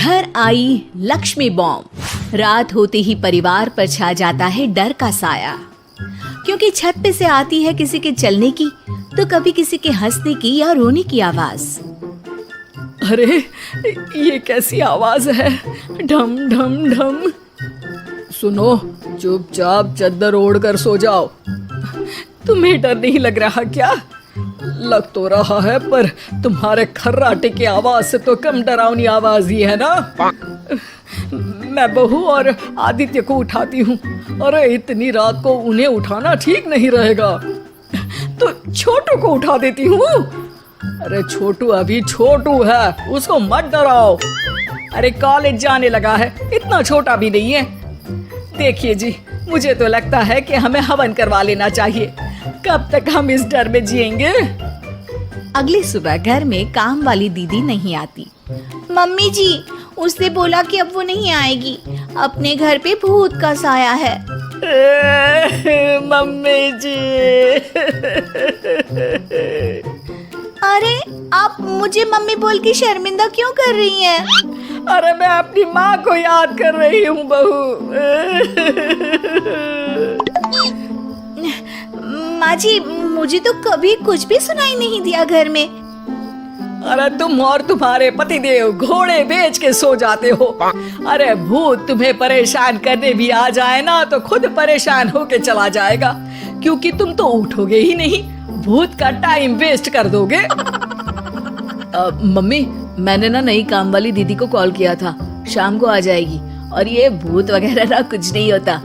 घर आई लक्ष्मी बॉम्ब। रात होते ही परिवार पर छा जाता है डर का साया, क्योंकि छत पे से आती है किसी के चलने की तो कभी किसी के हंसने की या रोने की आवाज। अरे ये कैसी आवाज है, ढम ढम ढम। सुनो, चुपचाप चादर ओढ़ कर सो जाओ। तुम्हें डर नहीं लग रहा क्या? लग तो रहा है, पर तुम्हारे खर्राटे की आवाज से तो कम डरावनी आवाज ही है ना। मैं बहू और आदित्य को उठाती हूँ। अरे इतनी रात को उन्हें उठाना ठीक नहीं रहेगा, तो छोटू को उठा देती हूँ। अरे छोटू अभी छोटू है, उसको मत डराओ। अरे कॉलेज जाने लगा है, इतना छोटा भी नहीं है। देखिए जी, मुझे तो लगता है कि हमें हवन करवा लेना चाहिए। कब तक हम इस डर में जिएंगे? अगली सुबह घर में काम वाली दीदी नहीं आती। मम्मी जी, उसने बोला कि अब वो नहीं आएगी, अपने घर पे भूत का साया है। मम्मी जी। अरे आप मुझे मम्मी बोल के शर्मिंदा क्यों कर रही हैं? अरे मैं अपनी माँ को याद कर रही हूँ बहू। माँ जी, मुझे तो कभी कुछ भी सुनाई नहीं दिया घर में। अरे तुम और तुम्हारे पतिदेव घोड़े बेच के सो जाते हो। अरे भूत तुम्हें परेशान करने भी आ जाए ना तो खुद परेशान होके चला जाएगा, क्योंकि तुम तो उठोगे ही नहीं, भूत का टाइम वेस्ट कर दोगे। मम्मी, मैंने ना नई काम वाली दीदी को कॉल किया था, शाम को आ जाएगी, और ये भूत वगैरह ना कुछ नहीं होता।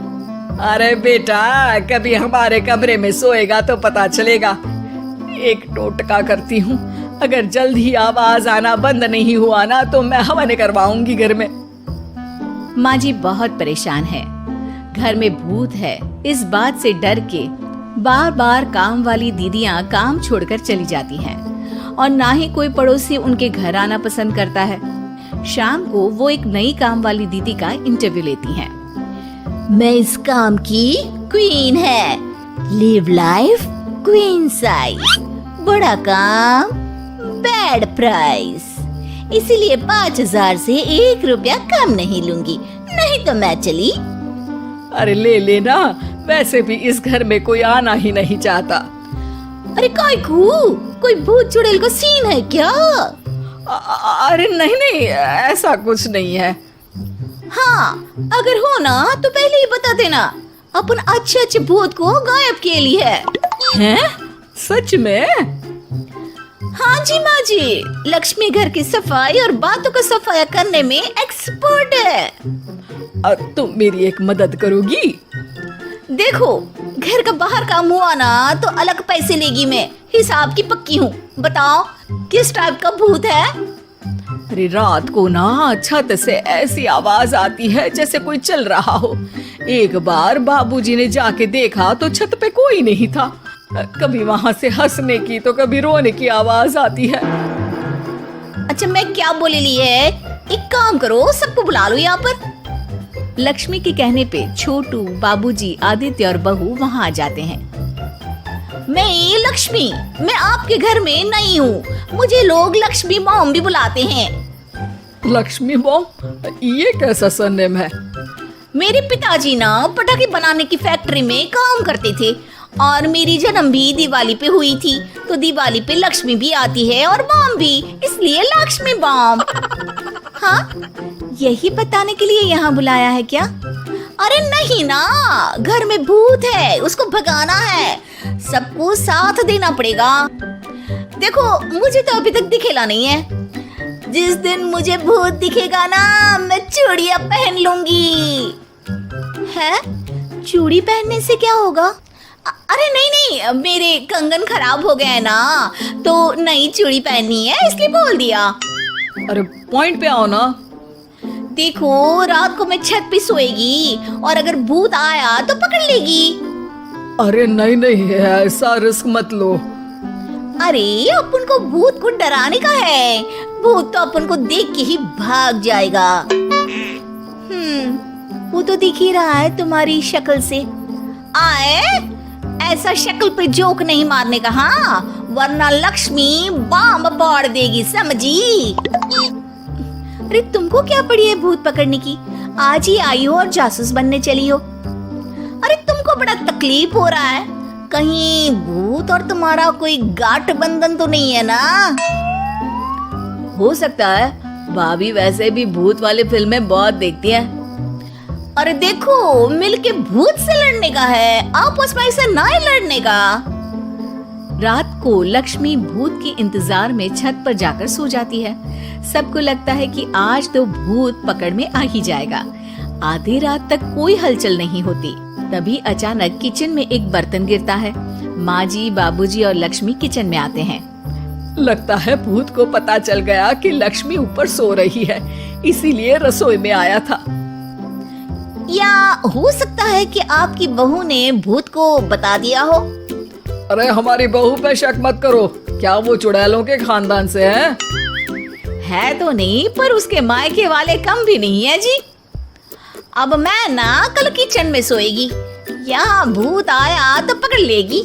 अरे बेटा, कभी हमारे कमरे में सोएगा तो पता चलेगा। एक टोटका करती हूँ, अगर जल्द ही आवाज आना बंद नहीं हुआ ना तो मैं हवन करवाऊंगी घर में। माँ जी बहुत परेशान है, घर में भूत है इस बात से डर के बार बार काम वाली दीदियाँ काम छोड़कर चली जाती हैं, और ना ही कोई पड़ोसी उनके घर आना पसंद करता है। शाम को वो एक नई काम वाली दीदी का इंटरव्यू लेती हैं। मैं इस काम की क्वीन है, लिव लाइफ क्वीन साइज, बड़ा काम बैड प्राइस, इसीलिए 5,000 से 1 रुपया कम नहीं लूंगी, नहीं तो मैं चली। अरे ले लेना, वैसे भी इस घर में कोई आना ही नहीं चाहता। अरे कोई भूत चुड़ैल का सीन है क्या? अरे नहीं नहीं, ऐसा कुछ नहीं है। हाँ, अगर हो ना तो पहले ही बता देना, अपन अच्छे अच्छे भूत को गायब के लिए है। हैं? सच में? हाँ जी माँ जी, लक्ष्मी घर की सफाई और बातों का सफाया करने में एक्सपर्ट है। तुम मेरी एक मदद करोगी? देखो, घर का बाहर काम हुआ ना तो अलग पैसे लेगी, मैं हिसाब की पक्की हूँ। बताओ किस टाइप का भूत है? अरे रात को ना छत से ऐसी आवाज आती है जैसे कोई चल रहा हो। एक बार बाबूजी ने जाके देखा तो छत पे कोई नहीं था। कभी वहाँ से हंसने की तो कभी रोने की आवाज आती है। अच्छा, मैं क्या बोले ली है, एक काम करो, सबको बुला लो यहाँ पर। लक्ष्मी के कहने पे छोटू, बाबूजी, आदित्य और बहू वहाँ आ जाते हैं। मैं लक्ष्मी, मैं आपके घर में नई हूँ, मुझे लोग लक्ष्मी मॉम भी बुलाते हैं। लक्ष्मी मॉम? ये कैसा सरनेम है? मेरे पिताजी ना पटाखे बनाने की फैक्ट्री में काम करते थे, और मेरी जन्म भी दिवाली पे हुई थी, तो दिवाली पे लक्ष्मी भी आती है और बॉम्ब भी, इसलिए लक्ष्मी बॉम्ब। हाँ, यही बताने के लिए यहाँ बुलाया है क्या? अरे नहीं ना, घर में भूत है, उसको भगाना है, सबको साथ देना पड़ेगा। देखो, मुझे तो अभी तक दिखेला नहीं है, जिस दिन मुझे भूत दिखेगा ना मैं चूड़ियां पहन लूंगी। है? चूड़ी पहनने से क्या होगा? अरे नहीं, मेरे कंगन खराब हो गए ना, तो नई चूड़ी पहननी है इसलिए बोल दिया। अरे पॉइंट पे आओ ना। देखो, रात को मैं छत पे सोएगी और अगर भूत आया तो पकड़ लेगी। अरे नहीं नहीं, ऐसा रिस्क मत लो। अरे अपन को भूत को डराने का है, भूत तो अपन को देख के ही भाग जाएगा। वो तो दिख ही रहा है तुम्हारी शक्ल से। आए, ऐसा शक्ल पे जोक नहीं मारने का, हाँ, वरना लक्ष्मी बॉम्ब फोड़ देगी, समझी? अरे तुमको क्या पड़ी है भूत पकड़ने की? आज ही आई हो और जासूस बनने चली हो। अरे तुमको बड़ा तकलीफ हो रहा है, कहीं भूत और तुम्हारा कोई गांठ बंधन तो नहीं है ना? हो सकता है, भाभी वैसे भी भूत वाली फिल्में बहुत देखती है। अरे देखो, मिलके भूत से लड़ने का है, आपस में ऐसे ना ही लड़ने का। रात को लक्ष्मी भूत के इंतजार में छत पर जाकर सो जाती है। सबको लगता है कि आज तो भूत पकड़ में आ ही जाएगा। आधी रात तक कोई हलचल नहीं होती। तभी अचानक किचन में एक बर्तन गिरता है। माँ जी, बाबूजी और लक्ष्मी किचन में आते हैं। लगता है भूत को पता चल गया कि लक्ष्मी ऊपर सो रही है, इसीलिए रसोई में आया था। या हो सकता है कि आपकी बहू ने भूत को बता दिया हो। अरे हमारी बहू पे शक मत करो, क्या वो चुड़ैलों के खानदान से है? है तो नहीं, पर उसके मायके वाले कम भी नहीं है जी। अब मैं ना कल किचन में सोएगी, यहाँ भूत आया तो पकड़ लेगी।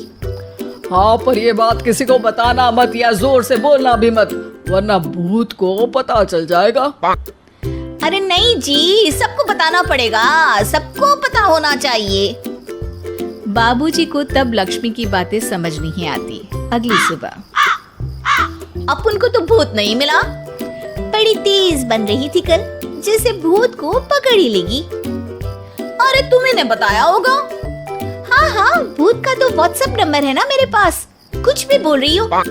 हाँ, पर ये बात किसी को बताना मत या जोर से बोलना भी मत, वरना भूत को पता चल जाएगा। अरे नहीं जी, सबको बताना पड़ेगा, सबको पता होना चाहिए। बाबूजी को तब लक्ष्मी की बातें समझ नहीं आती। अगली सुबह अपन को तो भूत नहीं मिला, बड़ी तेज बन रही थी कल, जैसे भूत को पकड़ ही लेगी। अरे तुम्हें ने बताया होगा। हाँ हाँ, भूत का तो व्हाट्सएप नंबर है ना मेरे पास, कुछ भी बोल रही हो।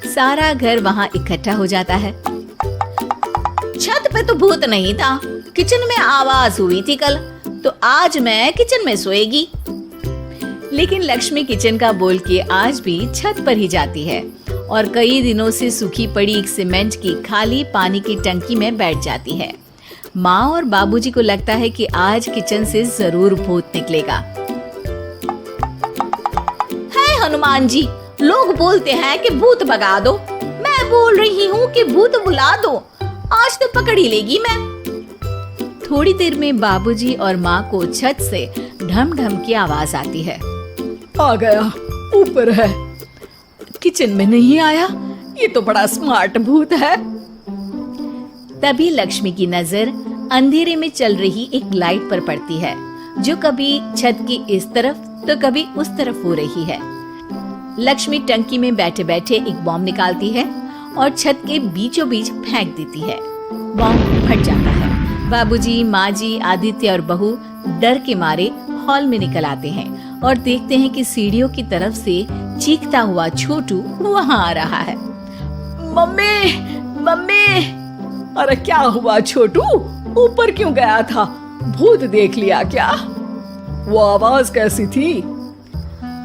सारा घर वहाँ इकट्ठा हो जाता है। छत पे तो भूत नहीं था, किचन में आवाज हुई थी कल, तो आज मैं किचन में सोएगी। लेकिन लक्ष्मी किचन का बोल के आज भी छत पर ही जाती है और कई दिनों से सूखी पड़ी एक सीमेंट की खाली पानी की टंकी में बैठ जाती है। माँ और बाबूजी को लगता है कि आज किचन से जरूर भूत निकलेगा। है हनुमान जी, लोग बोलते हैं कि भूत भगा दो, मैं बोल रही हूँ कि भूत बुला दो, आज तो पकड़ ही लेगी मैं। थोड़ी देर में बाबूजी और माँ को छत से ढम ढम की आवाज आती है। आ गया, ऊपर है, किचन में नहीं आया, ये तो बड़ा स्मार्ट भूत है। तभी लक्ष्मी की नजर अंधेरे में चल रही एक लाइट पर पड़ती है, जो कभी छत की इस तरफ तो कभी उस तरफ हो रही है। लक्ष्मी टंकी में बैठे बैठे एक बॉम्ब निकालती है और छत के बीचों बीच फेंक देती है। बॉम्ब फट जाता है। बाबूजी, माँ जी, आदित्य और बहू डर के मारे हॉल में निकल आते हैं और देखते हैं कि सीढ़ियों की तरफ से चीखता हुआ छोटू वहाँ आ रहा है। Mummy, mummy! अरे क्या हुआ छोटू, ऊपर क्यों गया था? भूत देख लिया क्या? वो आवाज कैसी थी?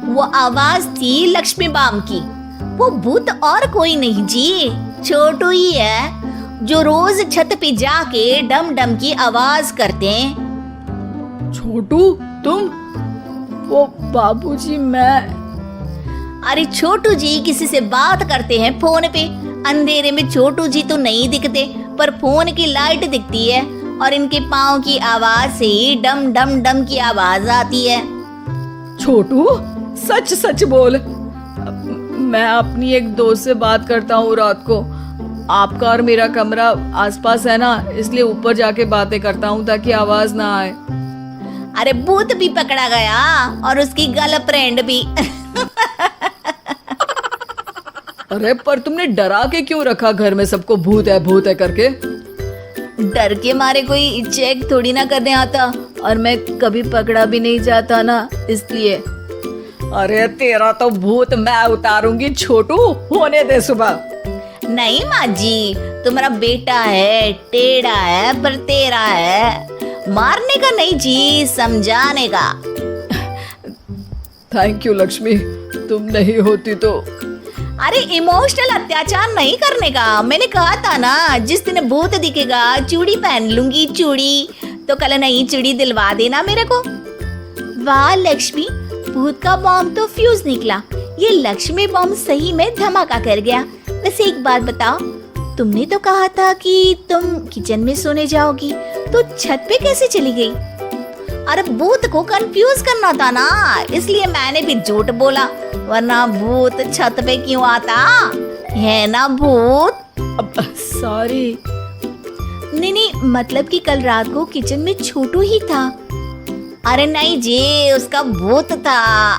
वो आवाज थी लक्ष्मी बाम की। वो भूत और कोई नहीं जी, छोटू ही है, जो रोज छत पे जाके डम डम की आवाज करते हैं। छोटू तुम? वो बाबूजी मैं। अरे छोटू जी किसी से बात करते हैं फोन पे, अंधेरे में छोटू जी तो नहीं दिखते, पर फोन की लाइट दिखती है और इनके पाँव की आवाज से ही डम डम डम की आवाज आती है। छोटू सच सच बोल, मैं अपनी एक दोस्त से बात करता हूँ रात को। आपका और मेरा कमरा आसपास है ना, इसलिए ऊपर जाके बातें करता हूँ ताकि आवाज ना आए। अरे भूत भी पकड़ा गया और उसकी गर्लफ्रेंड भी। अरे पर तुमने डरा के क्यों रखा घर में सबको भूत है करके? डर के मारे कोई चेक थोड़ी ना करने आता, और मैं कभी पकड़ा भी नहीं जाता ना, इसलिए। अरे तेरा तो भूत मैं उतारूंगी छोटू, होने दे सुबह। नहीं माँ जी, तुम्हारा बेटा है, टेढ़ा है पर तेरा है, मारने का नहीं जी, समझाने का। थैंक यू लक्ष्मी, तुम नहीं होती तो। अरे इमोशनल अत्याचार नहीं करने का, मैंने कहा था ना, जिस दिन भूत दिखेगा चूड़ी पहन लूंगी, चूड़ी तो कल नई चूड़ी दिलवा देना मेरे को। वाह लक्ष्मी, भूत का बॉम्ब तो फ्यूज निकला, ये लक्ष्मी बॉम्ब सही में धमाका कर गया। वैसे एक बात बताओ, तुमने तो कहा था कि तुम किचन में सोने जाओगी, तो छत पे कैसे चली गई? अरे भूत को कंफ्यूज करना था ना, इसलिए मैंने भी झूठ बोला, वरना भूत छत पे क्यों आता है ना भूत। अब सॉरी। नहीं नहीं, मतलब कि कल रात को किचन में छोटू ही था। अरे नहीं जी, उसका भूत था।